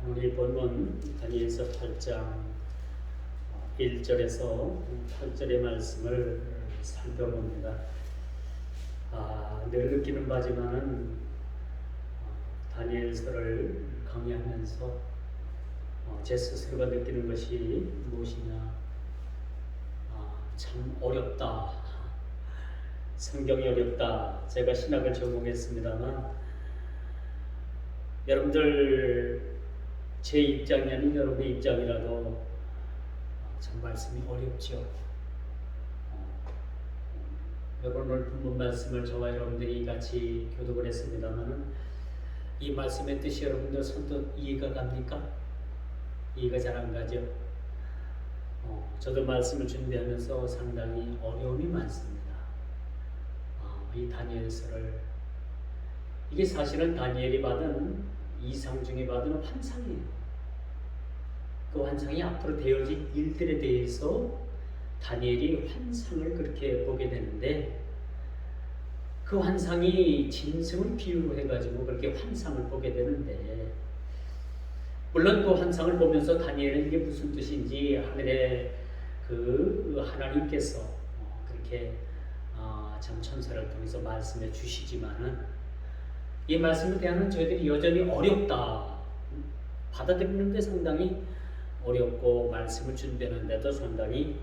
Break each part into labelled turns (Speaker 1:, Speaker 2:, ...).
Speaker 1: 우리 본문 다니엘서 8장 1절에서 8절의 말씀을 살펴봅니다. 늘 느끼는 바지만은 다니엘서를 강의하면서 제 스스로가 느끼는 것이 무엇이냐, 참 어렵다, 성경이 어렵다. 제가 신학을 전공했습니다만 여러분들 제 입장이 아닌 여러분의 입장이라도 참 말씀이 어렵죠. 여러분 오늘 본문 말씀을 저와 여러분들이 같이 교독을 했습니다만 이 말씀의 뜻이 여러분들 선뜻 이해가 갑니까? 이해가 잘 안 가죠? 저도 말씀을 준비하면서 상당히 어려움이 많습니다. 이 다니엘서를, 이게 사실은 다니엘이 받은 이상 중에 받은 환상이에요. 그 환상이 앞으로 되어질 일들에 대해서 다니엘이 환상을 그렇게 보게 되는데, 그 환상이 짐승을 비유로 해가지고 그렇게 환상을 보게 되는데, 물론 그 환상을 보면서 다니엘은 이게 무슨 뜻인지 하늘의 그 하나님께서 그렇게 참 천사를 통해서 말씀해 주시지만은 이 말씀에 대한 저희들이 여전히 어렵다, 받아들이는데 상당히 어렵고 말씀을 준비하는데도 상당히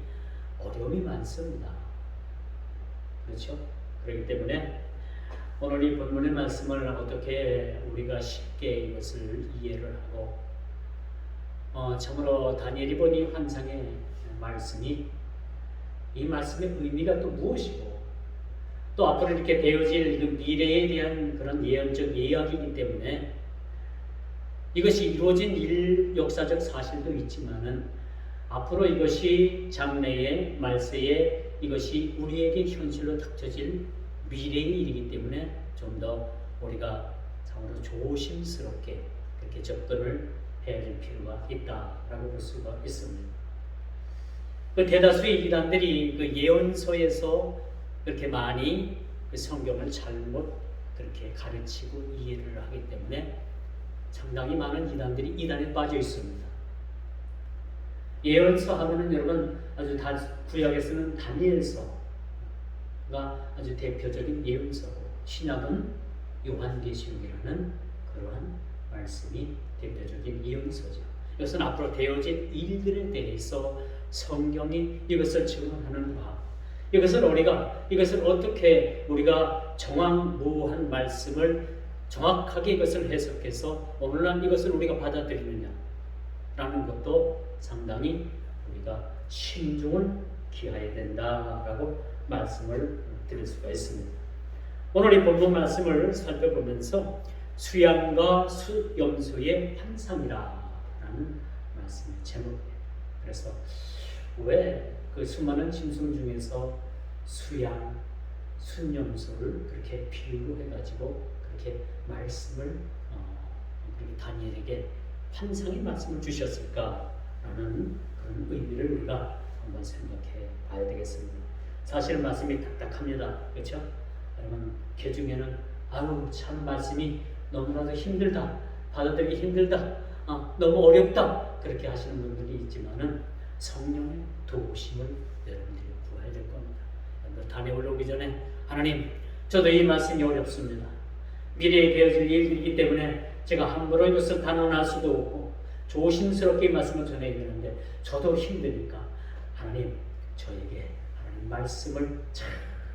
Speaker 1: 어려움이 많습니다. 그렇죠? 그렇기 때문에 오늘 이 본문의 말씀을 어떻게 우리가 쉽게 이것을 이해를 하고 참으로 다니엘이 본 이 환상의 말씀이, 이 말씀의 의미가 또 무엇이고 또 앞으로 이렇게 되어질 그 미래에 대한 그런 예언적 예약이기 때문에 이것이 이루어진 역사적 사실도 있지만은 앞으로 이것이 장래의 말세에 이것이 우리에게 현실로 닥쳐질 미래의 일이기 때문에 좀 더 우리가 참으로 조심스럽게 그렇게 접근을 해야 될 필요가 있다라고 볼 수가 있습니다. 그 대다수의 이단들이 그 예언서에서 그렇게 많이 그 성경을 잘못 그렇게 가르치고 이해를 하기 때문에 상당히 많은 이단들이 이단에 빠져 있습니다. 예언서 하면은 여러분 아주 구약에서는 다니엘서가 아주 대표적인 예언서고, 신약은 요한계시록이라는 그러한 말씀이 대표적인 예언서죠. 이것은 앞으로 되어질 일들에 대해서 성경이 이것을 증언하는 바, 이것을 어떻게 우리가 정확무한 말씀을 정확하게 이것을 해석해서 오늘날 이것을 우리가 받아들이느냐라는 것도 상당히 우리가 신중을 기해야 된다라고 말씀을 드릴 수가 있습니다. 오늘 이 본문 말씀을 살펴보면서 수양과 수염소의 환상이라는 말씀의 제목이에요. 그래서 왜 그 수많은 짐승 중에서 수양, 수염소를 그렇게 비유로 해가지고 그렇게 말씀을 그렇게 다니엘에게 환상의 말씀을 주셨을까라는 그런 의미를 우리가 한번 생각해 봐야 되겠습니다. 사실 말씀이 딱딱합니다. 그렇죠? 여러분 그 중에는 참 말씀이 너무나도 힘들다, 받아들이기 힘들다, 너무 어렵다 그렇게 하시는 분들이 있지만은 성령의 도우심을 여러분들이 구해야 될 겁니다. 다니엘 오기 전에 하나님, 저도 이 말씀이 어렵습니다. 미래에 되어질 일이기 때문에 제가 함부로 이것을 단언할 수도 없고 조심스럽게 이 말씀을 전해야 되는데 저도 힘드니까 하나님, 저에게 하나님 말씀을 잘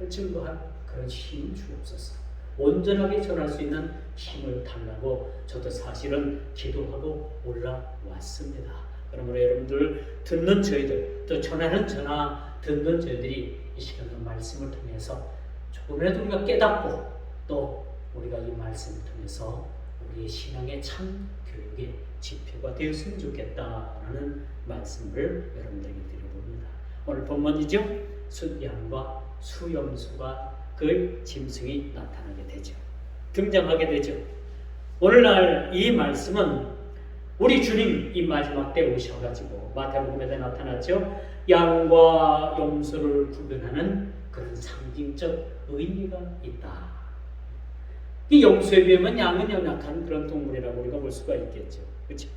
Speaker 1: 증거할 그런 힘을 주옵소서. 온전하게 전할 수 있는 힘을 달라고 저도 사실은 기도하고 올라왔습니다. 그러므로 여러분들 듣는 저희들, 또 전하는 듣는 저희들이 이 시간의 말씀을 통해서 조금이라도 우리가 깨닫고 또 우리가 이 말씀을 통해서 우리의 신앙의 참 교육의 지표가 되었으면 좋겠다라는 말씀을 여러분들에게 드려봅니다. 오늘 본문이죠. 숫양과 수염소가 그 짐승이 나타나게 되죠. 등장하게 되죠. 오늘날 이 말씀은 우리 주님 이 마지막 때 오셔가지고 마태복음에 나타났죠. 양과 염소를 구분하는 그런 상징적 의미가 있다. 이 염소에 비하면 양은 연약한 그런 동물이라고 우리가 볼 수가 있겠죠. 그렇죠?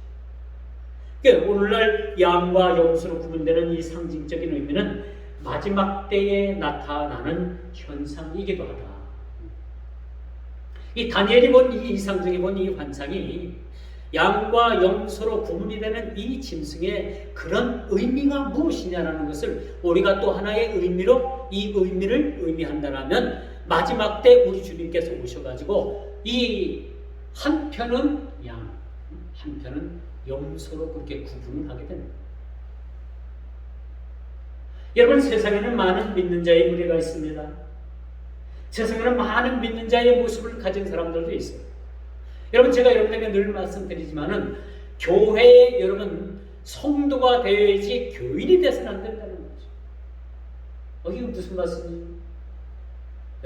Speaker 1: 그러니까 오늘날 양과 염소로 구분되는 이 상징적인 의미는 마지막 때에 나타나는 현상이기도 하다. 이 다니엘이 본 이 이상중에 본 이 환상이 양과 염소로 구분이 되는 이 짐승의 그런 의미가 무엇이냐라는 것을 우리가 또 하나의 의미로 이 의미를 의미한다라면 마지막 때 우리 주님께서 오셔가지고 이 한편은 양, 한편은 염소로 그렇게 구분을 하게 됩니다. 여러분, 세상에는 많은 믿는 자의 무리가 있습니다. 세상에는 많은 믿는 자의 모습을 가진 사람들도 있어요. 여러분, 제가 여러분에게 늘 말씀드리지만은 교회에 여러분 성도가 되어야지 교인이 돼서는 안 된다는 거죠. 이거 무슨 말씀이에요?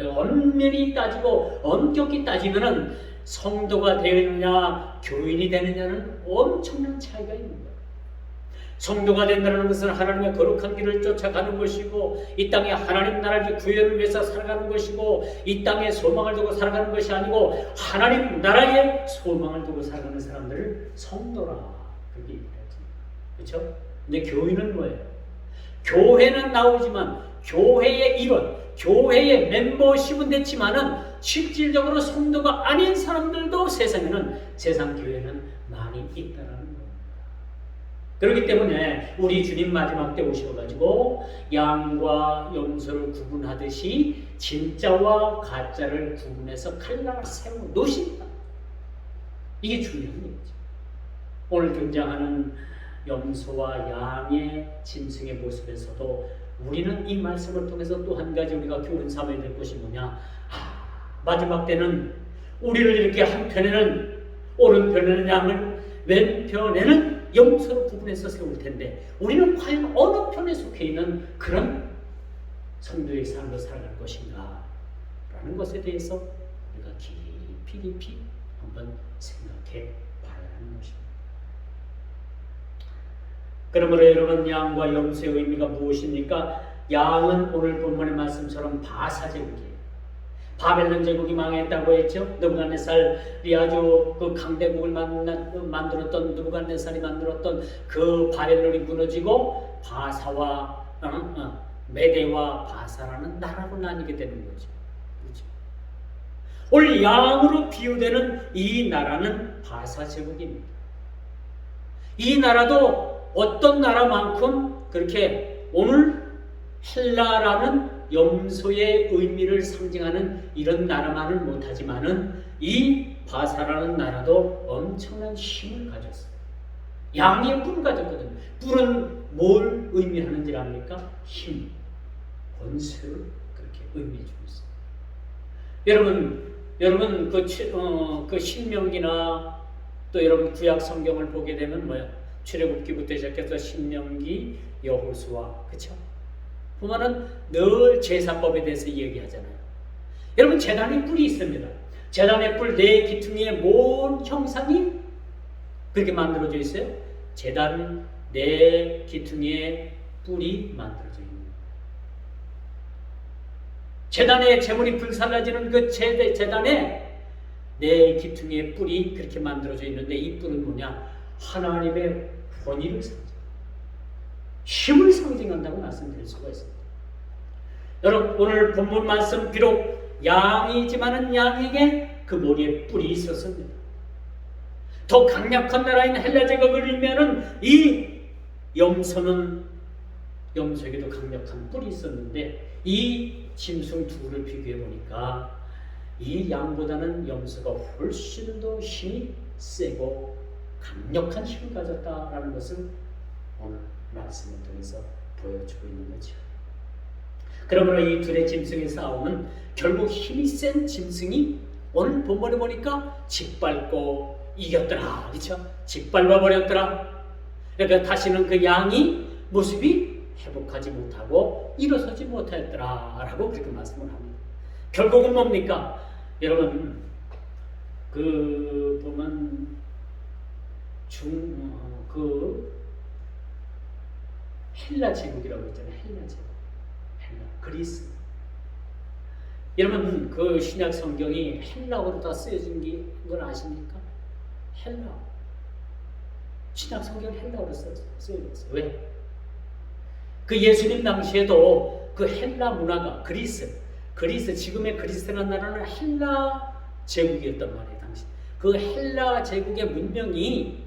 Speaker 1: 엄밀히 따지고 엄격히 따지면은 성도가 되느냐 교인이 되느냐는 엄청난 차이가 있는 거예요. 성도가 된다는 것은 하나님의 거룩한 길을 쫓아가는 것이고 이 땅에 하나님 나라의 구현을 위해서 살아가는 것이고 이 땅에 소망을 두고 살아가는 것이 아니고 하나님 나라의 소망을 두고 살아가는 사람들을 성도라 그렇게 얘기하지. 그렇죠? 근데 교인은 뭐예요? 교회는 나오지만 교회의 일원, 교회의 멤버십은 됐지만은 실질적으로 성도가 아닌 사람들도 세상 교회는 많이 있다라는 겁니다. 그렇기 때문에 우리 주님 마지막 때 오셔가지고 양과 염소를 구분하듯이 진짜와 가짜를 구분해서 칼날을 세워 놓으신다. 이게 중요한 얘기죠. 오늘 등장하는 염소와 양의 짐승의 모습에서도 우리는 이 말씀을 통해서 또 한 가지 우리가 교훈 삼아야 될 것이 뭐냐? 마지막 때는 우리를 이렇게 한편에는 오른편에는 양을 왼편에는 염소로 구분해서 세울 텐데 우리는 과연 어느 편에 속해 있는 그런 성도의 삶을 살아갈 것인가? 라는 것에 대해서 우리가 깊이 한번 생각해 봐야 하는 것입니다. 그러므로 여러분, 양과 염소의 의미가 무엇입니까? 양은 오늘 본문의 말씀처럼 바사 제국이에요. 바벨론 제국이 망했다고 했죠. 느부갓네살이 아주 그 강대국을 만들었던 느부갓네살이 만들었던 그 바벨론이 무너지고 바사와 메대와 바사라는 나라로 나뉘게 되는 거죠. 그렇죠? 오늘 양으로 비유되는 이 나라는 바사 제국입니다. 이 나라도 어떤 나라만큼 그렇게 오늘 헬라라는 염소의 의미를 상징하는 이런 나라만은 못하지만은 이 바사라는 나라도 엄청난 힘을 가졌어요. 양의 뿔을 가졌거든요. 뿔은 뭘 의미하는지 압니까? 힘, 권세를 그렇게 의미해주고 있어요. 여러분 그 신명기나 또 여러분 구약 성경을 보게 되면 뭐야? 출애굽기부터 시작해서 신명기, 여호수아, 그렇죠? 보면은 늘 제사법에 대해서 얘기하잖아요. 여러분, 제단의 뿔이 있습니다. 제단의 뿔 네 기퉁이에 뭔 형상이 그렇게 만들어져 있어요? 제단 네 기퉁이에 뿔이 만들어져 있는. 제단에 제물이 불살라지는 그 제단에 네 기퉁이에 뿔이 그렇게 만들어져 있는데 이 뿔은 뭐냐? 하나님의 권위를 상징, 힘을 상징한다고 말씀드릴 수가 있습니다. 여러분, 오늘 본문 말씀 비록 양이지만은 양에게 그 머리에 뿔이 있었습니다. 더 강력한 나라인 헬라 제국을 의미하는 이 염소에게도 강력한 뿔이 있었는데 이 짐승 두를 비교해 보니까 이 양보다는 염소가 훨씬 더 힘이 세고 강력한 힘을 가졌다라는 것을 오늘 말씀을 통해서 보여주고 있는 거죠. 그러므로 이 둘의 짐승의 싸움은 결국 힘이 센 짐승이 오늘 본문에 보니까 짓밟고 이겼더라. 그렇죠? 짓밟아 버렸더라. 그러니까 다시는 그 양이 모습이 회복하지 못하고 일어서지 못했더라라고 그렇게 말씀을 합니다. 결국은 뭡니까? 여러분, 그 보면 헬라 제국이라고 했잖아요. 헬라 제국. 그리스. 여러분, 그 신약 성경이 헬라어로 다 쓰여진 걸 아십니까? 헬라. 신약 성경 헬라어로 쓰여졌어요. 왜? 그 예수님 당시에도 그 헬라 문화가 그리스 지금의 그리스라는 나라는 헬라 제국이었단 말이에요. 당시 그 헬라 제국의 문명이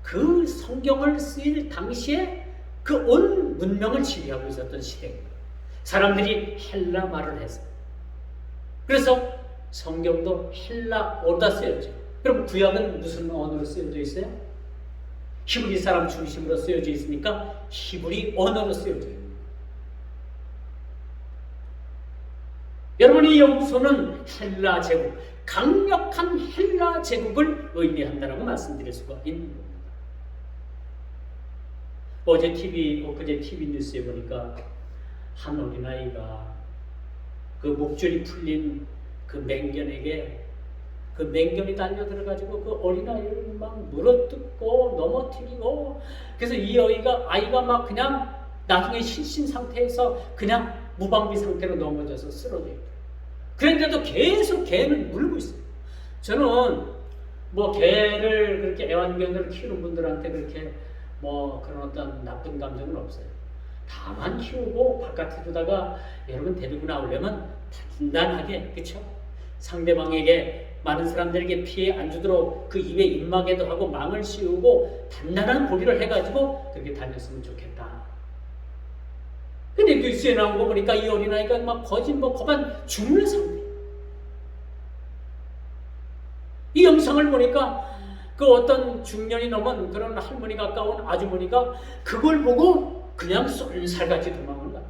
Speaker 1: 그 성경을 쓰일 당시에 그 온 문명을 지배하고 있었던 시대입니다. 사람들이 헬라 말을 해서 그래서 성경도 헬라어다 쓰여져. 그럼 구약은 무슨 언어로 쓰여져 있어요? 히브리 사람 중심으로 쓰여져 있으니까 히브리 언어로 쓰여져 있는 거예요. 여러분, 이 염소는 헬라 제국, 강력한 헬라 제국을 의미한다라고 말씀드릴 수가 있는 겁니다. 어제 엊그제 TV 뉴스에 보니까 한 어린아이가 그 목줄이 풀린 그 맹견에게 그 맹견이 달려들어가지고 그 어린아이를 막 물어뜯고 넘어뜨리고, 그래서 이 아이가 막 그냥 나중에 실신 상태에서 그냥 무방비 상태로 넘어져서 쓰러져요. 그런데도 계속 개는 물고 있어요. 저는 뭐 개를 그렇게 애완견으로 키우는 분들한테 그렇게 뭐 그런 어떤 나쁜 감정은 없어요. 다만 키우고 바깥에 두다가 여러분 데리고 나오려면 단단하게, 그렇죠? 상대방에게, 많은 사람들에게 피해 안 주도록 그 입에 입마개도 하고 망을 씌우고 단단한 고리를 해가지고 그렇게 다녔으면 좋겠다. 근데 뉴스에 나온 거 보니까 이 어린아이가 막 거반 죽는 상태. 이 영상을 보니까 그 어떤 중년이 넘은 그런 할머니 가까운 아주머니가 그걸 보고 그냥 쏜살같이 도망을 가.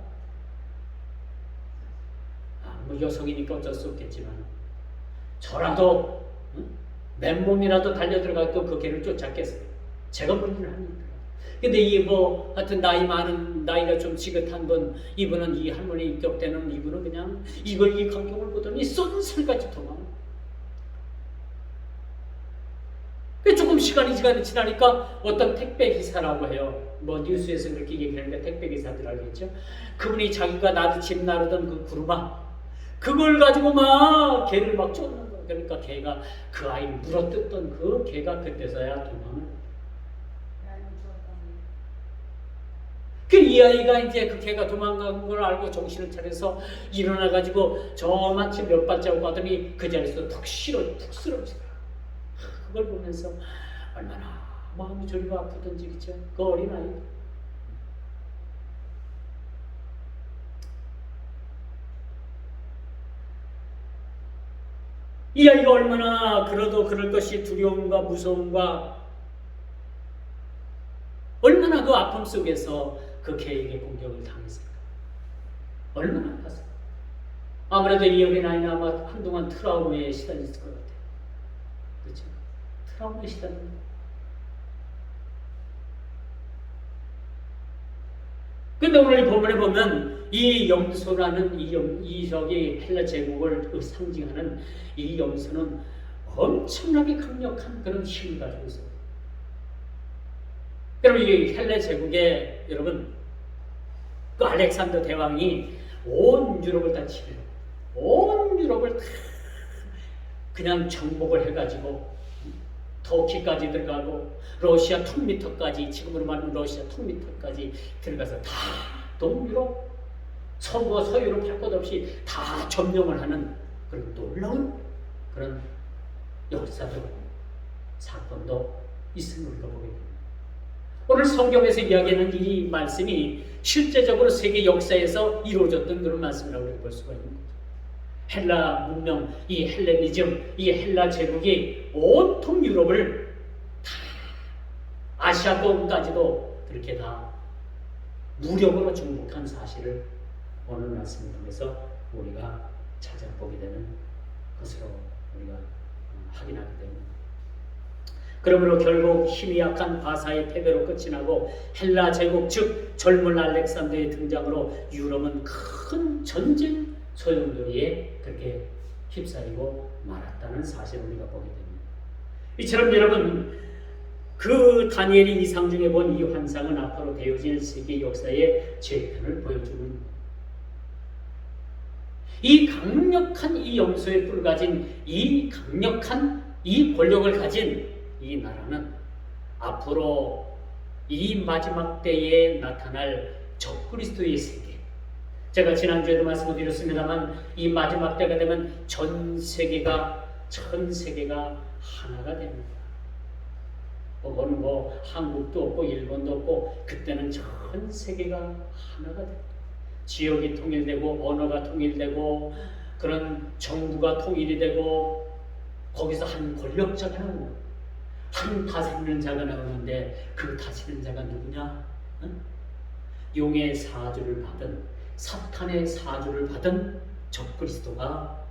Speaker 1: 뭐 여성이니까 어쩔 수 없겠지만 저라도 맨몸이라도 달려들어가도 그 개를 쫓았겠어요. 제가 뭔 일을 합니까? 근데 하여튼 나이가 좀 지긋한 분, 이분은 이 할머니 입격되는 이분은 그냥 이 광경을 보더니 쏜살같이 도망을. 조금 시간이 지나니까 어떤 택배 기사라고 해요. 뭐 뉴스에서 그렇게 얘기하니까 택배 기사들 알겠죠? 그분이 자기가 집 나르던 그 구루마, 그걸 가지고 막 개를 막 쫓는 거예요. 그러니까 개가 그 아이를 물어뜯던 그 개가 그때서야 도망을. 이 아이가 이제 그 개가 도망간 걸 알고 정신을 차려서 일어나가지고 저만치 몇 발자국 가더니 그 자리에서 푹 쓰러지더라. 그걸 보면서 얼마나 마음이 저리가 아프던지, 그쵸? 그 어린아이. 이 아이가 얼마나 그럴 것이 두려움과 무서움과 얼마나 그 아픔 속에서 그 개에게 공격을 당했을까? 얼마나 아팠을까? 아무래도 이 어린아이는 아마 한동안 트라우마에 시달렸을 것 같아요. 그렇죠? 트라우마에 시달린. 근데 오늘 본문에 보면 이 염소라는 이 헬라 제국을 상징하는 이 염소는 엄청나게 강력한 그런 힘을 가지고 있어요. 여러분, 이 헬라 제국에 여러분 그 알렉산더 대왕이 온 유럽을 다 치며 온 유럽을 다 그냥 정복을 해가지고 터키까지 들어가고 러시아 턱밑터까지, 지금으로 말하면 러시아 턱밑터까지 들어가서 다 동유럽, 서부와 서유럽 할 것 없이 다 점령을 하는 그런 놀라운 그런 역사도, 사건도 있음을 우리가 보게 됩니다. 오늘 성경에서 이야기하는 이 말씀이 실제적으로 세계 역사에서 이루어졌던 그런 말씀이라고 우리가 볼 수가 있는 거죠. 헬라 문명, 이 헬레니즘, 이 헬라 제국이 온통 유럽을 다, 아시아권까지도 그렇게 다 무력으로 정복한 사실을 오늘 말씀을 통해서 우리가 찾아보게 되는 것으로 우리가 확인하게 됩니다. 그러므로 결국 힘이 약한 바사의 패배로 끝이 나고 헬라 제국, 즉 젊은 알렉산더의 등장으로 유럽은 큰 전쟁 소용돌이에 그렇게 휩싸이고 말았다는 사실을 우리가 보게 됩니다. 이처럼 여러분, 그 다니엘이 이상 중에 본 이 환상은 앞으로 되어질 세계 역사의 재편을 보여주는, 이 강력한 이 염소의 뿔 가진 이 강력한 이 권력을 가진 이 나라는 앞으로 이 마지막 때에 나타날 적그리스도의 세계. 제가 지난주에도 말씀을 드렸습니다만 이 마지막 때가 되면 전 세계가 하나가 됩니다. 그건 한국도 없고 일본도 없고 그때는 전 세계가 하나가 됩니다. 지역이 통일되고 언어가 통일되고 그런 정부가 통일이 되고 거기서 한 권력자가 나오고 한 다스리는 자가 나오는데 그 다스리는 자가 누구냐? 응? 용의 사주를 받은 사탄의 사주를 받은 적그리스도가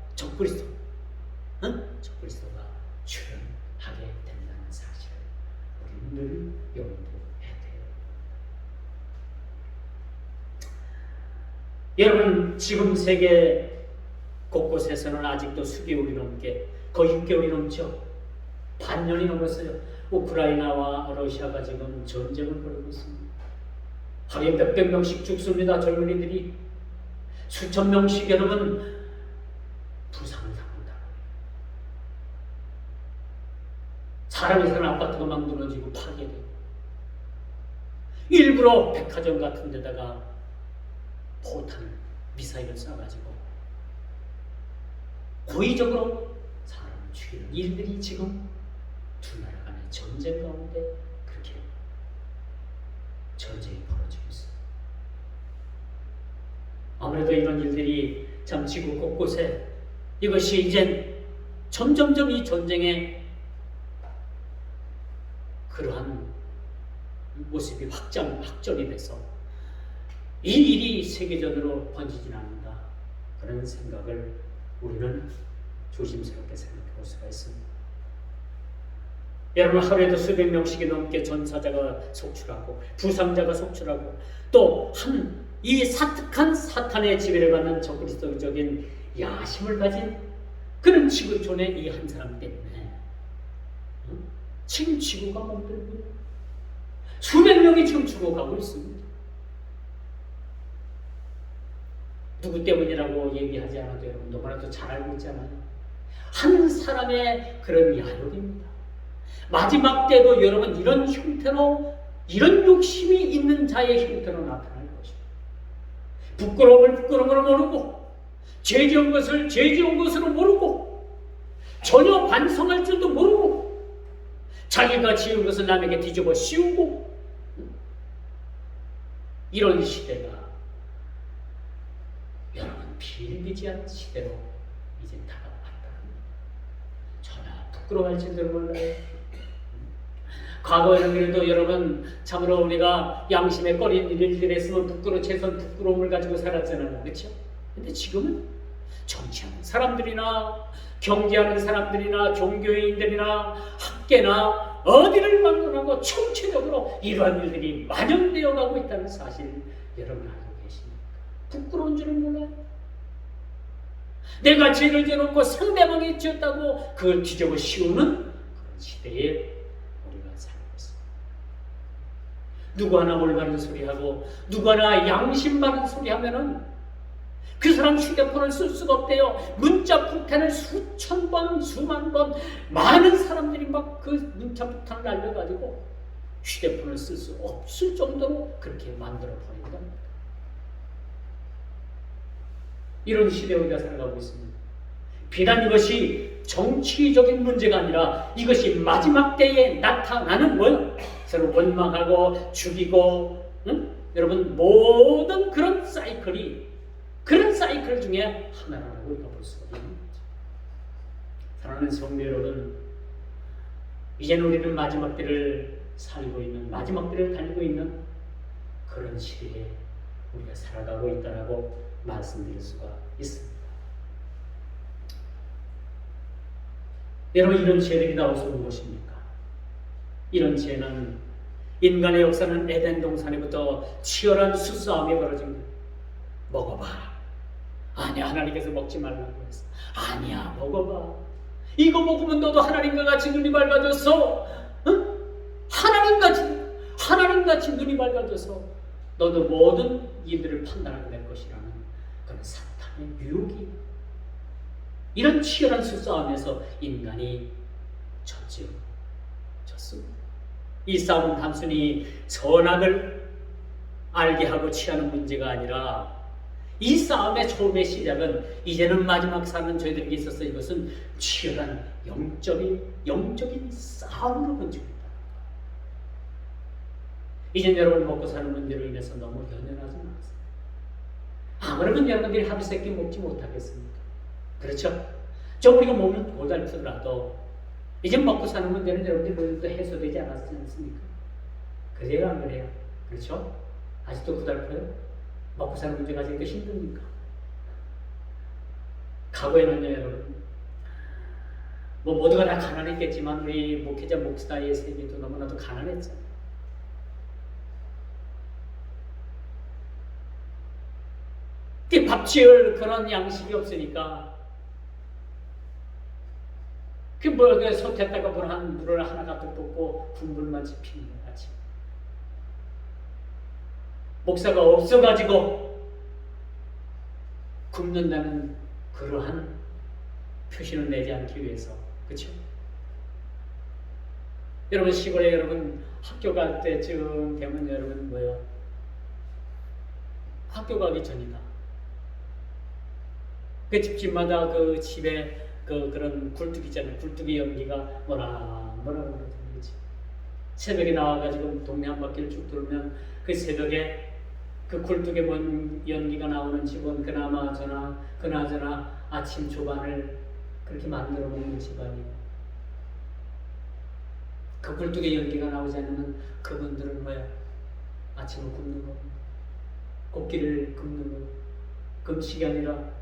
Speaker 1: 출현하게 된다는 사실을 우리는 늘 염두해야 돼요. 여러분, 지금 세계 곳곳에서는 아직도 수개월이 넘게 거의 6개월이 넘죠. 반년이 넘었어요. 우크라이나와 러시아가 지금 전쟁을 벌이고 있습니다. 하루에 몇백 명씩 죽습니다. 젊은이들이 수천 명씩 여러분 부상을 당한다. 사람이 사는 아파트가 막 무너지고 파괴되고 일부러 백화점 같은 데다가 포탄을 미사일을 쏴가지고 고의적으로 사람을 죽이는 일들이 지금 두 나라 간의 전쟁 가운데 그렇게 전쟁이 벌어지고 있습니다. 아무래도 이런 일들이 참 지구 곳곳에 이것이 이젠 점점점 이 전쟁의 그러한 모습이 확전이 돼서 이 일이 세계적으로 번지진 않는다. 그런 생각을 우리는 조심스럽게 생각해 볼 수가 있습니다. 여러분, 하루에도 수백 명씩이 넘게 전사자가 속출하고 부상자가 속출하고 또 이 사특한 사탄의 지배를 받는 적그리스도적인 야심을 가진 그런 지구촌의 이 한 사람 때문에 지금 지구가 멍들고 수백 명이 지금 죽어가고 있습니다. 누구 때문이라고 얘기하지 않아도 여러분 너무나도 잘 알고 있잖아요. 한 사람의 그런 야욕입니다. 마지막 때도 여러분 이런 형태로 이런 욕심이 있는 자의 형태로 나타날 것입니다. 부끄러움을 부끄러움으로 모르고 죄 지은 것을 죄 지은 것으로 모르고 전혀 반성할 줄도 모르고 자기가 지은 것을 남에게 뒤집어 씌우고 이런 시대가 여러분 비일비재한 시대로 이제 다가왔다. 전혀 부끄러워할 줄도 몰라요. 과거에는 그래도 여러분 참으로 우리가 양심에 꺼린 일을 했으면 최소한 부끄러움을 가지고 살았잖아요. 그렇죠? 근데 지금은 정치하는 사람들이나 경제하는 사람들이나 종교인들이나 학계나 어디를 막론하고 총체적으로 이러한 일들이 만연되어 가고 있다는 사실 여러분 알고 계십니까? 부끄러운 줄은 몰라요. 내가 죄를 지어놓고 상대방이 지었다고 그걸 뒤집어 씌우는 그런 시대에 우리가 살고 있습니다. 누구 하나 올바른 소리하고 누구 하나 양심 바른 소리하면은 그 사람 휴대폰을 쓸 수가 없대요. 문자 폭탄을 수천 번, 수만 번 많은 사람들이 막 그 문자 폭탄을 날려가지고 휴대폰을 쓸 수 없을 정도로 그렇게 만들어 버린다. 이런 시대에 우리가 살아가고 있습니다. 비단 이것이 정치적인 문제가 아니라 이것이 마지막 때에 나타나는 뭐예요? 서로 원망하고 죽이고 여러분 모든 그런 사이클 중에 하나라고 우리가 볼 수가 있는 거죠. 사랑하는 성도 여러분, 이제는 우리는 마지막 때를 살고 있는, 마지막 때를 달리고 있는 그런 시대에 우리가 살아가고 있다라고 말씀드릴 수가 있습니다. 여러분, 이런 죄들이 나와서 무엇입니까? 이런 죄는 인간의 역사는 에덴 동산에부터 치열한 수싸움이 벌어집니다. 먹어봐. 아니야, 하나님께서 먹지 말라고 했어. 아니야, 먹어봐. 이거 먹으면 너도 하나님과 같이 눈이 밝아져서 하나님같이 눈이 밝아져서 너도 모든 일들을 판단하게 될 것이라는 그런 사탄의 유혹이 이런 치열한 수싸움에서 인간이 졌습니다. 이 싸움은 단순히 선악을 알게 하고 취하는 문제가 아니라 이 싸움의 처음의 시작은 이제는 마지막 사는 저희들에게 있어서 이것은 치열한 영적인 싸움으로 번집니다. 이젠 여러분 먹고 사는 문제로 인해서 너무 연연하지 마세요. 아무래도 여러분들이 하루 세끼 먹지 못하겠습니까? 그렇죠? 좀 우리가 몸은 고달프더라도 이제 먹고 사는 문제는 여러분들도 해소되지 않았지 않습니까? 그래요, 안 그래요? 그렇죠? 아직도 고달퍼요? 먹고 사는 문제가 아직도 힘듭니까? 과거에는요, 여러분, 뭐 모두가 다 가난했겠지만 우리 목회자 목사의 세계도 너무나도 가난했잖아요. 밥 지을 그런 양식이 없으니까 그 솥에다가 물을 하나 가득 붓고 국물만 지피는 것 같이. 목사가 없어가지고 굶는다는 그러한 표시를 내지 않기 위해서. 그렇죠? 여러분 시골에 여러분 학교 갈 때쯤 되면 여러분 뭐요? 학교 가기 전이다. 그 집집마다 그 집에 그런 굴뚝 있잖아요. 굴뚝의 연기가 뭐라 그러지. 새벽에 나와가지고 동네 한 바퀴를 쭉 돌면 그 새벽에 그 굴뚝에 뭔 연기가 나오는 집은 그나저나 아침 조반을 그렇게 만들어 먹는 집안이에요. 그 굴뚝에 연기가 나오지 않으면 그분들은 뭐야? 아침을 굶는 겁니다. 곡기를 굶는 거. 금식이 아니라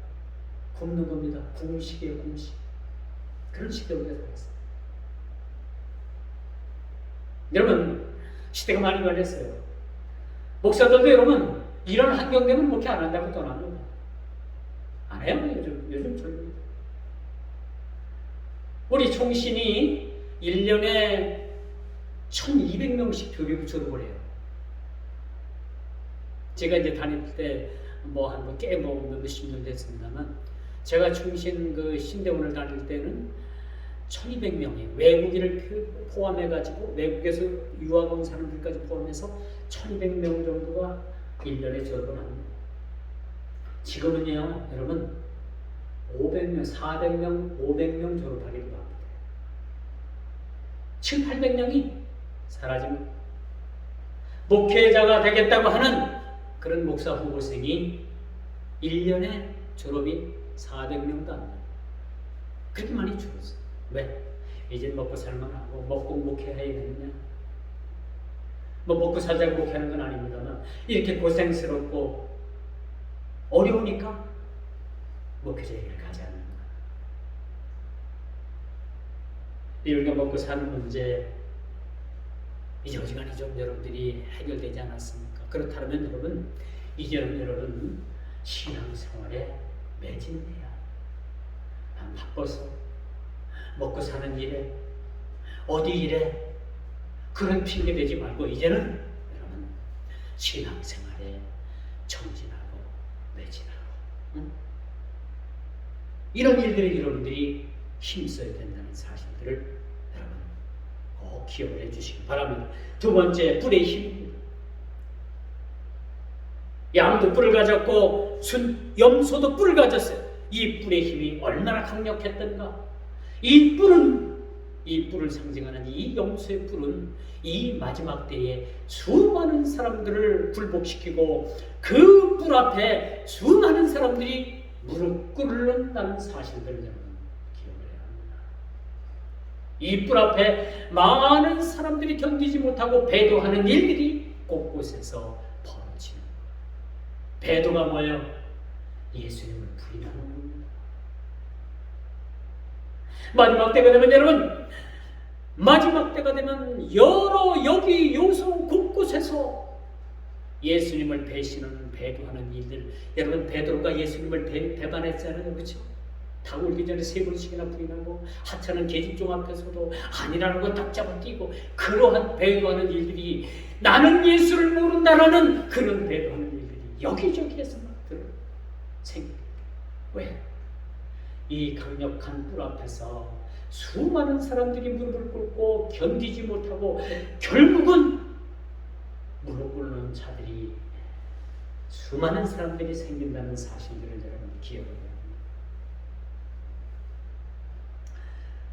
Speaker 1: 굶는 겁니다. 굶식이에요, 굶식. 그런 시대에 우리가 살았어요. 여러분, 시대가 많이 변했어요. 목사들도 여러분, 이런 환경 되면 목회 안 한다고 떠납니다. 안 해요, 요즘 젊은이들. 우리 총신이 1년에 1200명씩 교육을 졸업을 해요. 제가 이제 다닐 때 몇십 년 됐습니다만, 제가 충신 그 신대원을 다닐 때는 1200명이 외국인을 포함해가지고 외국에서 유학 온 사람들까지 포함해서 1200명 정도가 1년에 졸업을 합니다. 지금은요, 여러분 500명, 400명, 500명 졸업하기도 합니다. 7, 800명이 사라집니다. 목회자가 되겠다고 하는 그런 목사 후보생이 1년에 졸업이 400명도 안 돼요. 그렇게 많이 줄었어요. 왜? 이제 먹고 살만하고 먹고 목회해야 되느냐? 뭐 먹고 살자고 목회하는 건 아닙니다만 이렇게 고생스럽고 어려우니까 목회자 얘기를 가지 않는 거예요. 우리가 먹고 사는 문제 이제 어지간히 좀 여러분들이 해결되지 않았습니까? 그렇다면 여러분 이제는 여러분 신앙생활에 매진해야 난 바빠서 먹고 사는 일에 어디 일에 그런 핑계 대지 말고 이제는 여러분 신앙생활에 정진하고 매진하고 이런 일들에 여러분들이 힘써야 된다는 사실들을 여러분 꼭 기억을 해주시기 바랍니다. 두 번째, 뿔의 힘입니다. 양도 뿔을 가졌고 염소도 뿔을 가졌어요. 이 뿔의 힘이 얼마나 강력했던가. 이 뿔을 상징하는 이 염소의 뿔은 이 마지막 때에 수많은 사람들을 굴복시키고 그 뿔 앞에 수많은 사람들이 무릎 꿇는다는 사실들을 여러분 기억을 해야 합니다. 이 뿔 앞에 많은 사람들이 견디지 못하고 배도하는 일들이 곳곳에서 벌어지는 거예요. 배도가 뭐예요? 예수님을 부인하는 겁니다. 마지막 때가 되면 여러분, 마지막 때가 되면 여기 요소 곳곳에서 예수님을 배신하는 배도하는 일들. 여러분 베드로가 예수님을 배반했잖아요, 그렇죠? 다 울기 전에 3번씩이나 부인하고 하찮은 계집종 앞에서도 아니라는 거 딱 잡아뛰고 그러한 배도하는 일들이 나는 예수를 모른다라는 그런 배도하는 일들이 여기저기에서 막 생깁니다. 왜? 이 강력한 뿔 앞에서 수많은 사람들이 무릎을 꿇고 견디지 못하고 결국은 무릎 꿇는 자들이 수많은 사람들이 생긴다는 사실들을 여러분 기억을 해야 합니다.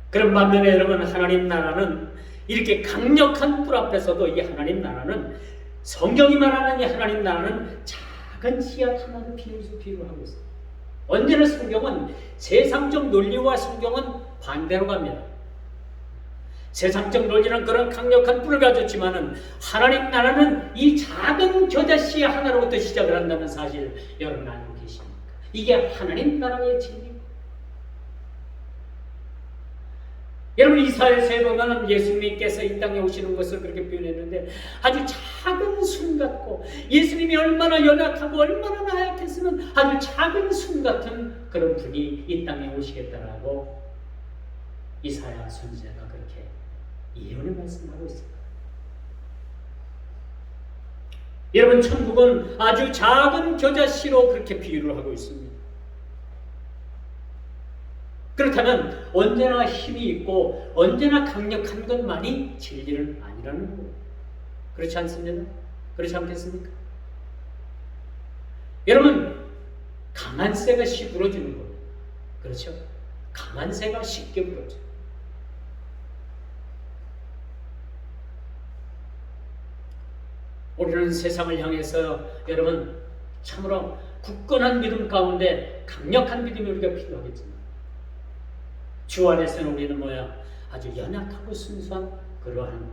Speaker 1: 그런 반면에 여러분, 하나님 나라는 이렇게 강력한 뿔 앞에서도 이 하나님 나라는, 성경이 말하는 이 하나님 나라는 작은 씨앗 하나를 비유하고 있어요. 언제나 성경은 세상적 논리와 성경은 반대로 갑니다. 세상적 논리는 그런 강력한 뿔을 가졌지만은 하나님 나라는 이 작은 겨자씨 하나로부터 시작을 한다는 사실 여러분 알고 계십니까? 이게 하나님 나라의 진리입니다. 여러분, 이사야서에 보면 예수님께서 이 땅에 오시는 것을 그렇게 표현했는데 아주 작은 순 같고, 예수님이 얼마나 연약하고 얼마나 나약했으면 아주 작은 순 같은 그런 분이 이 땅에 오시겠다라고 이사야 선지자가 그렇게 예언을 말씀하고 있습니다. 여러분, 천국은 아주 작은 겨자씨로 그렇게 비유를 하고 있습니다. 그렇다면 언제나 힘이 있고 언제나 강력한 것만이 진리는 아니라는 거예요. 그렇지 않습니까? 그렇지 않겠습니까? 여러분, 강한 새가 씨 부러지는 거예요. 그렇죠? 강한 새가 쉽게 부러져요. 우리는 세상을 향해서 여러분 참으로 굳건한 믿음 가운데 강력한 믿음이 우리가 필요하겠지만, 주 안에서는 우리는 아주 연약하고 순수한 그러한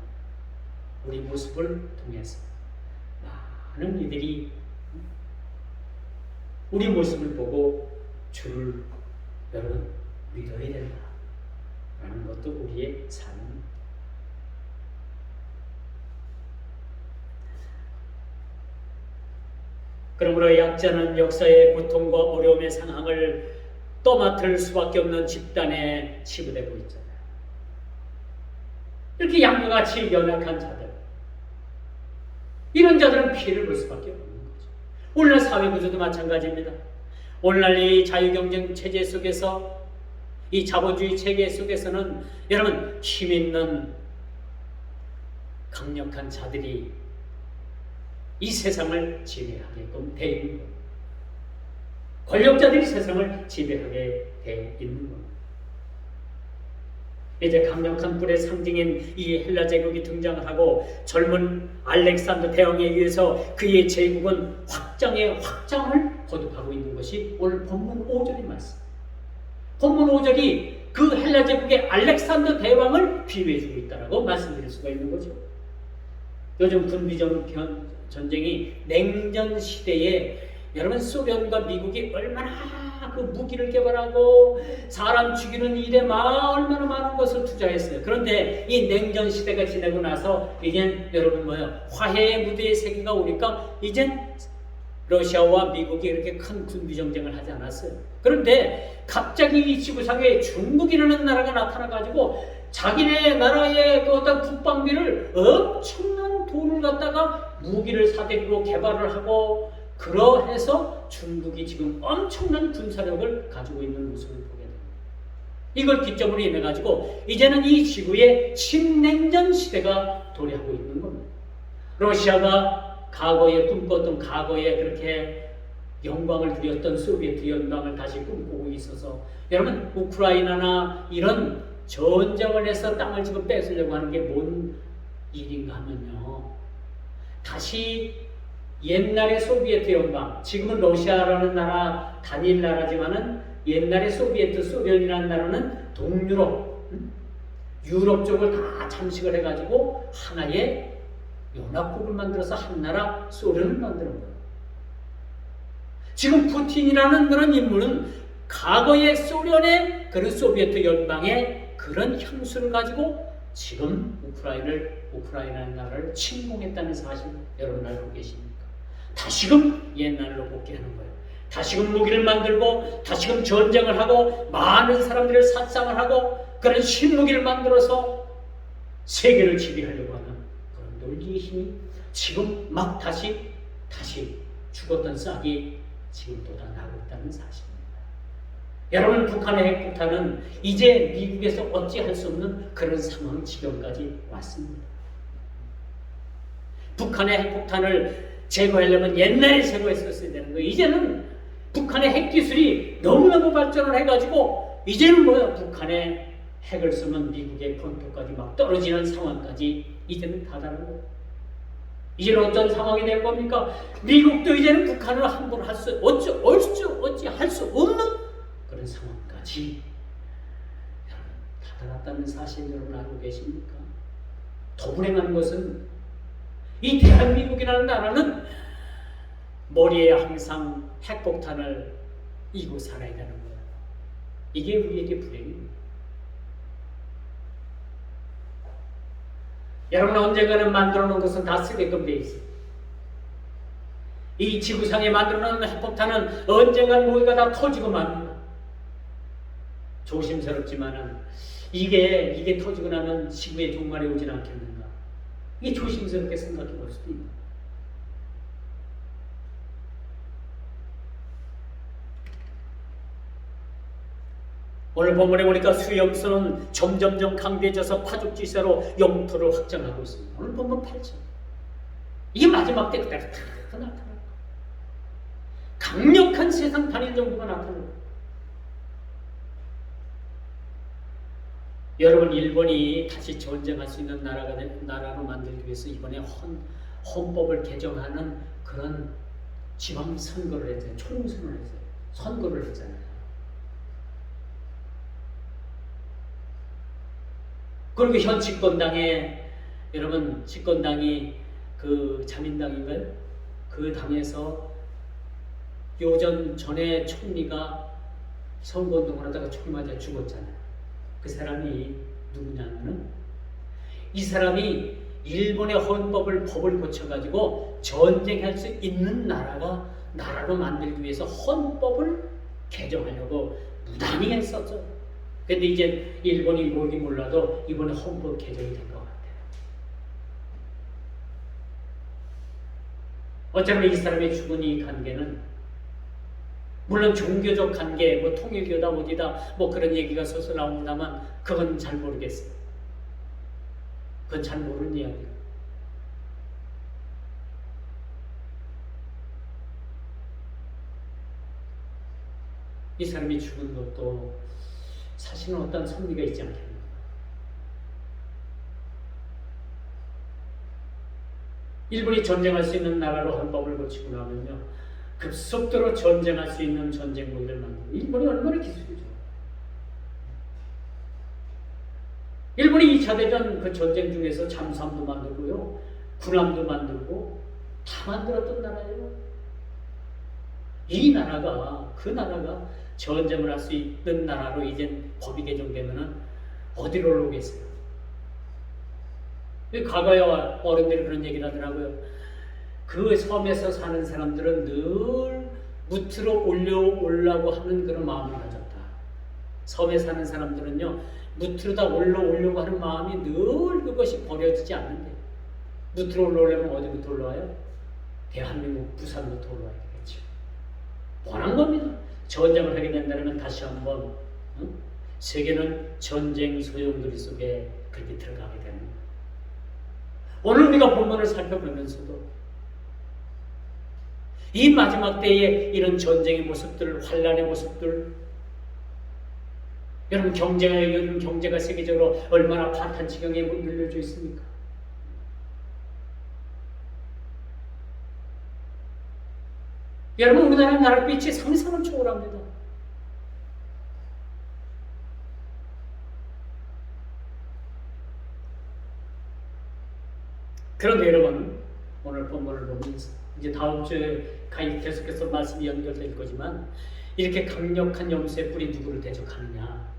Speaker 1: 우리 모습을 통해서 많은 이들이 우리 모습을 보고 주를 여러분 믿어야 된다라는 것도 우리의 삶입니다. 그러므로 약자는 역사의 고통과 어려움의 상황을 떠맡을 수밖에 없는 집단에 치부되고 있잖아요. 이렇게 양과같이 연약한 자들, 이런 자들은 피해를 볼 수밖에 없는 거죠. 오늘날 사회구조도 마찬가지입니다. 오늘날 이 자유경쟁 체제 속에서, 이 자본주의 체계 속에서는 여러분 힘있는 강력한 자들이 이 세상을 지배하게끔 되어 있는 겁니다. 권력자들이 세상을 지배하게 되어 있는 겁니다. 이제 강력한 뿔의 상징인 이 헬라 제국이 등장을 하고 젊은 알렉산더 대왕에 의해서 그의 제국은 확장에 확장을 거듭하고 있는 것이 오늘 본문 5절의 말씀. 본문 5절이 그 헬라 제국의 알렉산더 대왕을 비유해주고 있다고 말씀드릴 수가 있는 거죠. 요즘 군비 전쟁이 냉전 시대에 여러분 소련과 미국이 얼마나 그 무기를 개발하고 사람 죽이는 일에 얼마나 많은 것을 투자했어요. 그런데 이 냉전 시대가 지나고 나서 이젠 여러분 화해의 무대의 세계가 오니까 이젠 러시아와 미국이 이렇게 큰 군비 전쟁을 하지 않았어요. 그런데 갑자기 이 지구상에 중국이라는 나라가 나타나가지고 자기네 나라의 그 어떤 국방비를 엄청난 돈을 갖다가 무기를 사대기로 개발을 하고, 그러해서 중국이 지금 엄청난 군사력을 가지고 있는 모습을 보게 됩니다. 이걸 기점으로 인해 가지고 이제는 이 지구의 신냉전 시대가 도래하고 있는 겁니다. 러시아가 과거에 꿈꿨던, 과거에 그렇게 영광을 누렸던 소비에트 연방을 다시 꿈꾸고 있어서, 여러분 우크라이나나 이런 전쟁을 해서 땅을 지금 뺏으려고 하는 게 뭔 일인가 하면요, 다시 옛날의 소비에트 연방, 지금은 러시아라는 나라 단일 나라지만은 옛날의 소비에트 소련이라는 나라는 동유럽, 유럽 쪽을 다 잠식을 해가지고 하나의 연합국을 만들어서 한 나라 소련을 만드는 거예요. 지금 푸틴이라는 그런 인물은 과거의 소련의 그런 소비에트 연방의 그런 향수를 가지고 지금 우크라이나 나라를 침공했다는 사실 여러분 알고 계십니까? 다시금 옛날로 복귀하는 거예요. 다시금 무기를 만들고 다시금 전쟁을 하고 많은 사람들을殺伤을 하고 그런 신무기를 만들어서 세계를 지배하려고 하는 그런 논리의 힘이 지금 막 다시 죽었던 싹이 지금 돋아나고 있다는 사실입니다. 여러분, 북한의 핵폭탄은 이제 미국에서 어찌할 수 없는 그런 상황 지경까지 왔습니다. 북한의 핵폭탄을 제거하려면 옛날에 제거했었어야 되는 거예요. 이제는 북한의 핵기술이 너무너무 발전을 해가지고 이제는 뭐야, 북한의 핵을 쓰면 미국의 본토까지 막 떨어지는 상황까지 이제는 다다른 거예요. 이제는 어떤 상황이 된 겁니까? 미국도 이제는 북한을 함부로 할 수 어찌 할 수 없는 그런 상황까지 여러분 다다랐다는 사실 여러분 알고 계십니까? 더 불행한 것은 이 대한민국이라는 나라는 머리에 항상 핵폭탄을 이고 살아야 되는 거예요. 이게 우리에게 불행입니다. 여러분, 언젠가는 만들어 놓은 것은 다 쓰게끔 돼 있어요. 이 지구상에 만들어 놓은 핵폭탄은 언젠간 모두가 다 터지고 맙니다. 조심스럽지만은 이게 터지고 나면 지구에 종말이 오진 않겠는가? 이게 조심스럽게 생각해 볼 수도 있다. 오늘 본문에 보니까 수염수는 점점점 강대해져서 파죽지세로 영토를 확장하고 있습니다. 오늘 본문 8절. 이게 마지막 때 그때 다 나타날 거예요. 강력한 세상 단일 정부가 나타날 거예요. 여러분, 일본이 다시 전쟁할 수 있는 나라로 만들기 위해서 이번에 헌법을 개정하는 그런 지방선거를 했어요. 총선을 했어요. 선거를 했잖아요. 그리고 현 집권당에, 여러분, 집권당이 그 자민당인가요? 그 당에서 전에 총리가 선거운동을 하다가 총 맞아 죽었잖아요. 그 사람이 누구냐면은, 이 사람이 일본의 법을 고쳐가지고 전쟁할 수 있는 나라로 만들기 위해서 헌법을 개정하려고 무단히 했었죠. 근데 이제 일본이 모르긴 몰라도 이번에 헌법 개정이 된 것 같아요. 어쩌면 이 사람의 죽은 이 관계는, 물론 종교적 관계, 뭐 통일교다 어디다 뭐 그런 얘기가 서서 나옵니다만 그건 잘 모르겠어요. 그건 잘 모르는 이야기예요. 이 사람이 죽은 것도 사실은 어떤 선미가 있지 않겠는가. 일본이 전쟁할 수 있는 나라로 헌법을 고치고 나면요, 급속도로 전쟁할 수 있는 전쟁물들 만들고, 일본이 얼마나 기술이 좋아요. 일본이 2차 대전 그 전쟁 중에서 잠수함도 만들고요, 군함도 만들고 다 만들었던 나라예요. 그 나라가 전쟁을 할 수 있는 나라로 이제 법이 개정되면은 어디로 오겠어요? 과거에 어른들이 그런 얘기를 하더라고요. 그 섬에서 사는 사람들은 늘 무트로 올라오려고 하는 그런 마음을 가졌다. 섬에 사는 사람들은요, 무트로 다 올라오려고 하는 마음이 늘 그것이 버려지지 않는데, 무트로 올라오려면 어디부터 올라와요? 대한민국 부산부터 올라와야 되겠죠. 원한 겁니다. 전쟁을 하게 된다면 다시 한번 세계는 전쟁 소용돌이 속에 그렇게 들어가게 되는 거예요. 오늘 우리가 본문을 살펴보면서도 이 마지막 때에 이런 전쟁의 모습들, 환란의 모습들, 여러분, 경제가 세계적으로 얼마나 파탄 지경에 눌려져 있습니까? 여러분, 우리나라 나라빛이 상상을 초월합니다. 그런데 여러분, 오늘 본문을 보면서 이제 다음 주에 계속해서 말씀이 연결될 거지만, 이렇게 강력한 염소의 뿔이 누구를 대적하느냐?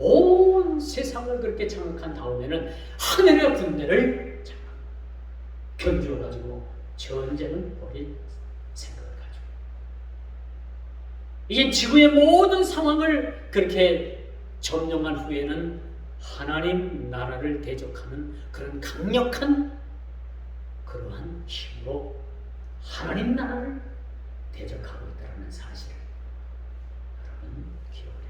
Speaker 1: 온 세상을 그렇게 장악한 다음에는 하늘의 군대를 견주어가지고 전쟁을 벌일 생각을 가지고, 이게 지구의 모든 상황을 그렇게 점령한 후에는 하나님 나라를 대적하는 그런 강력한 그러한 힘으로 하나님 나라를 대적하고 있다는 사실을 여러분 기억해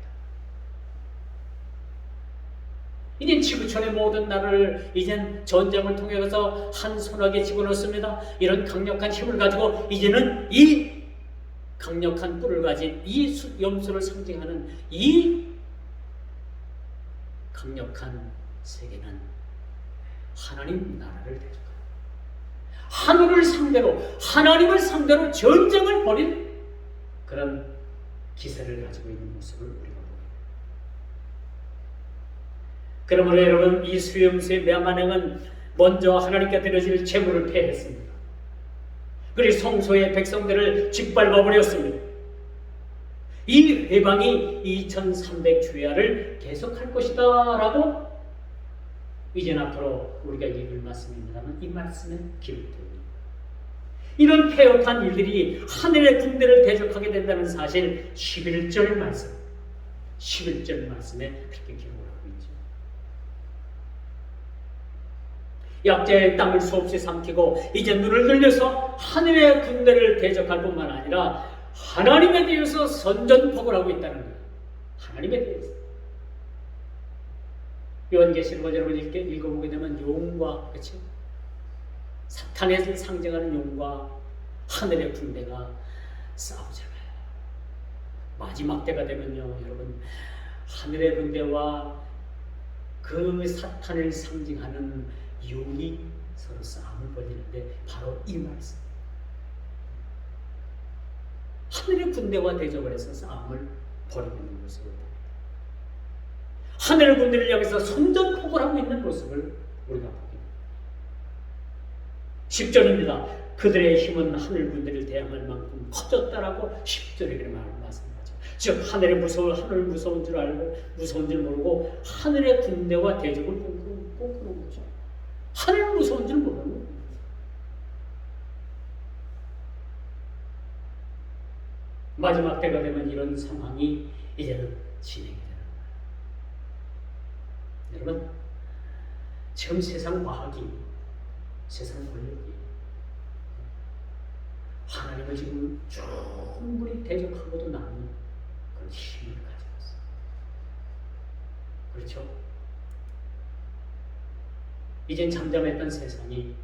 Speaker 1: 이제 지구촌의 모든 나라를 이젠 전쟁을 통해서 한 손아귀에 집어넣습니다. 이런 강력한 힘을 가지고 이제는 이 강력한 뿔을 가진 이 염소를 상징하는 이 강력한 세계는 하나님 나라를 대적합니다. 하늘을 상대로, 하나님을 상대로 전쟁을 벌인 그런 기세를 가지고 있는 모습을 우리가 보게 됩니다. 그러므로 여러분, 이 수염수의 매만행은 먼저 하나님께 드려질 제물을 폐했습니다. 그리고 성소의 백성들을 짓밟아버렸습니다. 이 회방이 2300주야를 계속할 것이다 라고 이제 앞으로 우리가 읽을 말씀입니다만 이 말씀에 기록됩니다. 이런 폐역한 일들이 하늘의 군대를 대적하게 된다는 사실 11절 말씀에 그렇게 기록을 하고 있죠. 약자의 땅을 수없이 삼키고 이제 눈을 들려서 하늘의 군대를 대적할 뿐만 아니라 하나님에 대해서 선전포고를 하고 있다는 거예요. 하나님에 대해서. 요한계시록을 여러분 읽어보게 되면 용과, 그렇죠? 사탄의 상징하는 용과 하늘의 군대가 싸우잖아요. 마지막 때가 되면요, 여러분, 하늘의 군대와 그 사탄을 상징하는 용이 서로 싸움을 벌이는데 바로 이 말씀. 하늘의 군대와 대적을 해서 싸움을 벌이고 있는 모습을 봅니다. 하늘의 군대를 향해서 선전포고를 하고 있는 모습을 우리가 보게 됩니다. 10절입니다. 그들의 힘은 하늘 군대를 대항할 만큼 커졌다라고 10절에 말씀하죠. 즉 하늘의 하늘 무서운 줄 알고 무서운 줄 모르고 하늘의 군대와 대적을 꿈꾸는 거죠. 하늘 무서운 줄 모르는 거예요. 마지막 때가 되면 이런 상황이 이제는 진행이 되는 거예요. 여러분, 지금 세상 과학이, 세상 권력이 하나님을 지금 충분히 대적하고도 남는 그런 힘을 가지고 있어요. 그렇죠? 이젠 잠잠했던 세상이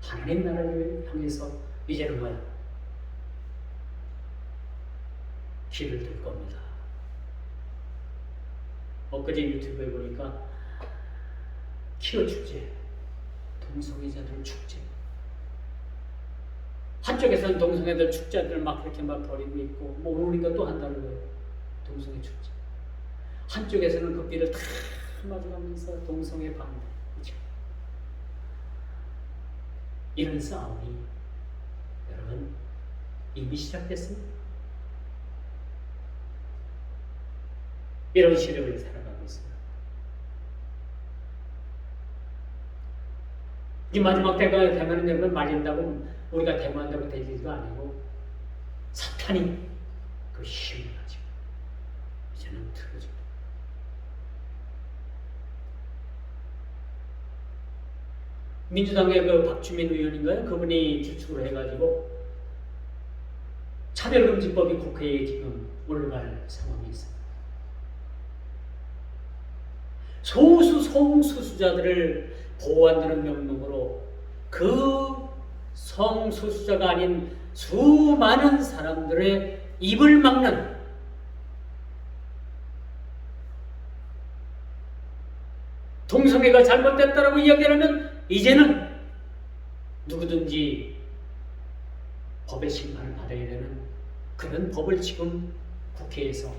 Speaker 1: 하나님 나라를 향해서 이제는 뭐야? 길을 들 겁니다. 엊그제 유튜브에 보니까 키어 축제, 동성애자들 축제. 한쪽에서는 동성애들 축제들 막 그렇게 막 벌이고 있고, 뭐 오늘인가 또 한다는 거예요. 동성애 축제. 한쪽에서는 그 비를 다 맞아가면서 동성애 반대. 그렇죠? 이런 싸움이 여러분 이미 시작됐습니다. 이런 시대를 살아가고 있습니다. 이 마지막 때가 되면 여러분 말린다고 우리가 대모한다고 될 일도 아니고 사탄이 그 힘을 가지고 이제는 틀어집니다. 민주당의 그 박주민 의원인가요? 그분이 주축을 해가지고 차별금지법이 국회에 지금 올라갈 상황이 있습니다. 소수 성소수자들을 보호한다는 명목으로 그 성소수자가 아닌 수많은 사람들의 입을 막는 동성애가 잘못됐다라고 이야기하면 이제는 누구든지 법의 심판을 받아야 되는 그런 법을 지금 국회에서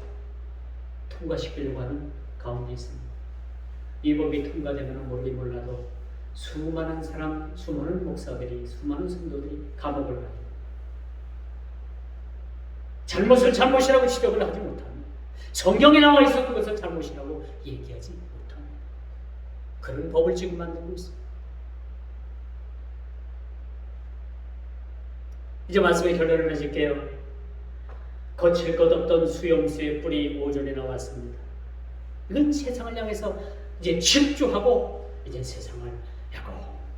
Speaker 1: 통과시키려고 하는 가운데 있습니다. 이 법이 통과되면 모르긴 몰라도 수많은 사람, 수많은 목사들이, 수많은 성도들이 감옥을 가요. 잘못을 잘못이라고 지적을 하지 못합니다. 성경에 나와 있어 그것을 잘못이라고 얘기하지 못합니다. 그런 법을 지금 만들고 있습니다. 이제 말씀의 결론을 맺을게요. 거칠 것 없던 수염수의 뿔이 오전에 나왔습니다. 이건 세상을 향해서 이제 질주하고 이제 세상을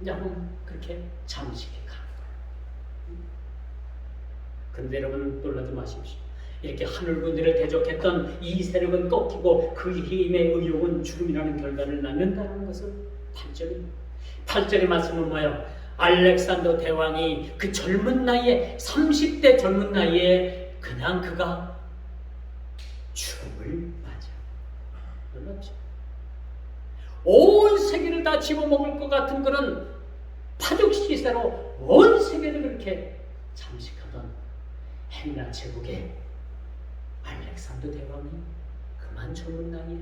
Speaker 1: 야금 그렇게 잠식해 가는 거예요. 그런데 여러분 놀라지 마십시오. 이렇게 하늘군대를 대적했던 이 세력은 꺾이고 그 힘의 의욕은 죽음이라는 결과를 낳는다는 것을 8절입니다. 8절의 말씀은 뭐예요? 알렉산더 대왕이 그 젊은 나이에 30대 젊은 나이에 그냥 그가 죽음을 맞아. 놀랍죠? 온 세계를 다 집어먹을 것 같은 그런 파죽 시세로 온 세계를 그렇게 잠식하던 헬라 제국의 알렉산더 대왕이 그만 젊은 나이에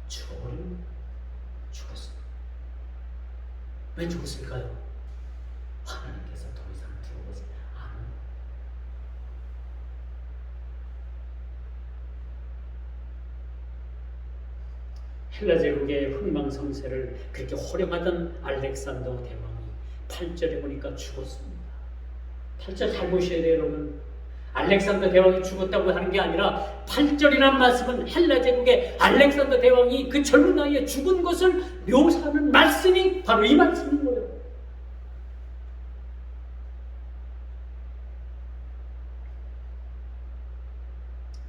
Speaker 1: 죽었습니다. 왜 죽었을까요? 하나님께서 더 이상 두어보지 않은 헬라 제국의 흥망성쇠를 그렇게 호령하던 알렉산더 대왕이 8절에 보니까 죽었습니다. 8절 잘 보셔야 돼요, 여러분. 알렉산더 대왕이 죽었다고 하는 게 아니라 8절이라는 말씀은 헬라 제국의 알렉산더 대왕이 그 젊은 나이에 죽은 것을 묘사하는 말씀이 바로 이 말씀인 거예요.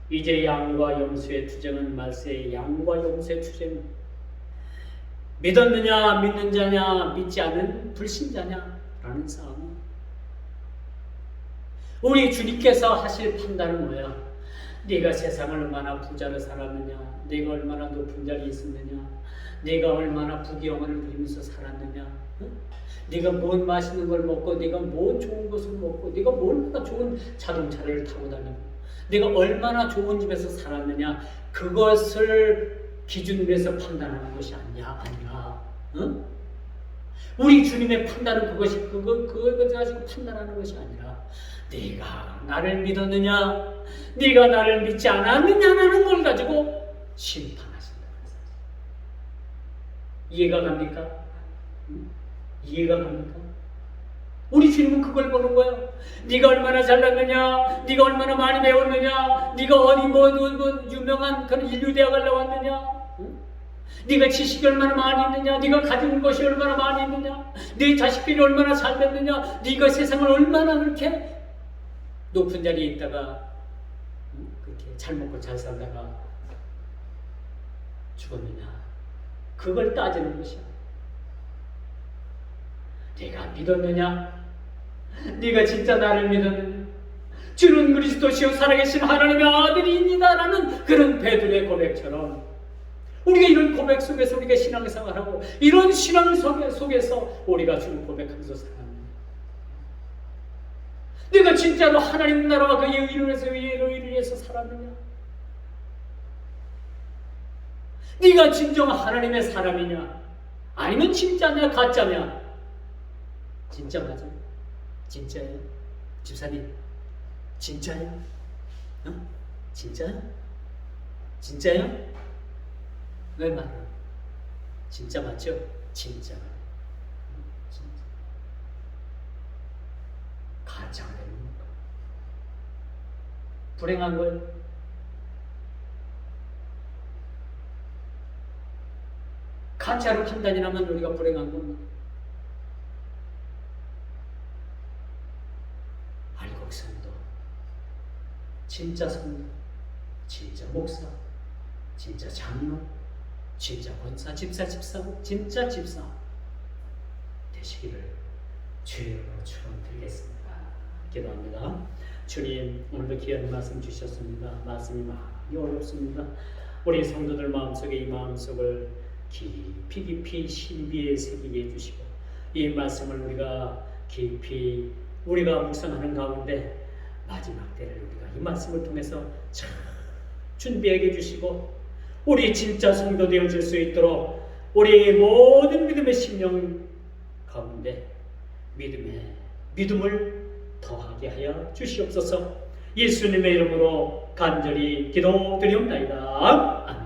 Speaker 1: 이제 양과 염소의 투쟁은 말세의 양과 염소의 투쟁. 믿었느냐 믿는 자냐 믿지 않은 불신자냐 라는 싸움. 우리 주님께서 하실 판단은 뭐야? 네가 세상을 얼마나 부자로 살았느냐, 네가 얼마나 높은 자리에 있었느냐, 네가 얼마나 부귀영화를 누리면서 살았느냐, 네가 뭔 맛있는 걸 먹고, 네가 뭔 좋은 것을 먹고, 네가 얼마나 좋은 자동차를 타고 다니고, 네가 얼마나 좋은 집에서 살았느냐, 그것을 기준으로 해서 판단하는 것이 아니라 응? 우리 주님의 판단은 그걸 가지고 판단하는 것이 아니라 네가 나를 믿었느냐, 네가 나를 믿지 않았느냐라는 걸 가지고 심판하신다는 사실. 이해가 갑니까? 이해가 갑니까? 우리 주님은 그걸 보는 거예요. 네가 얼마나 잘났느냐, 네가 얼마나 많이 배웠느냐, 네가 어디 뭐 유명한 그런 인류대학을 나왔느냐, 네가 지식이 얼마나 많이 있느냐, 네가 가진 것이 얼마나 많이 있느냐, 네 자식들이 얼마나 잘 됐느냐, 네가 세상을 얼마나 그렇게 높은 자리에 있다가 그렇게 잘 먹고 잘 살다가 죽었느냐, 그걸 따지는 것이야. 네가 믿었느냐, 네가 진짜 나를 믿었느냐, 주는 그리스도시요 살아계신 하나님의 아들이니다라는 그런 베드로의 고백처럼 우리가 이런 고백 속에서 우리가 신앙생활하고 이런 신앙 속에서 우리가 주를 고백하면서 살아갑니다. 네가 진짜로 하나님 나라와 그 의를 위해서 살았느냐? 네가 진정 하나님의 사람이냐? 아니면 진짜냐 가짜냐? 진짜 맞아? 진짜예요? 집사님 진짜예요? 진짜요? 진짜요? 왜 말을? 진짜 맞죠? 진짜. 가짜가 되는 건가? 불행한 걸 가짜로 판단이 나면 우리가 불행한 겁니다. 알곡 성도, 진짜 성도, 진짜 목사, 진짜 장로, 진짜 권사, 집사, 진짜 집사 되시기를 주의 이름으로 축원드리겠습니다. 기도합니다. 주님, 오늘도 귀한 말씀 주셨습니다. 말씀이 많이 어렵습니다. 우리 성도들 마음속에 이 마음속을 깊이 신비에 새기게 해주시고 이 말씀을 우리가 깊이 우리가 묵상하는 가운데 마지막 때를 우리가 이 말씀을 통해서 잘 준비하게 해주시고 우리 진짜 성도 되어질 수 있도록 우리 모든 믿음의 심령 가운데 믿음을 더하게 하여 주시옵소서. 예수님의 이름으로 간절히 기도드리옵나이다. 아멘.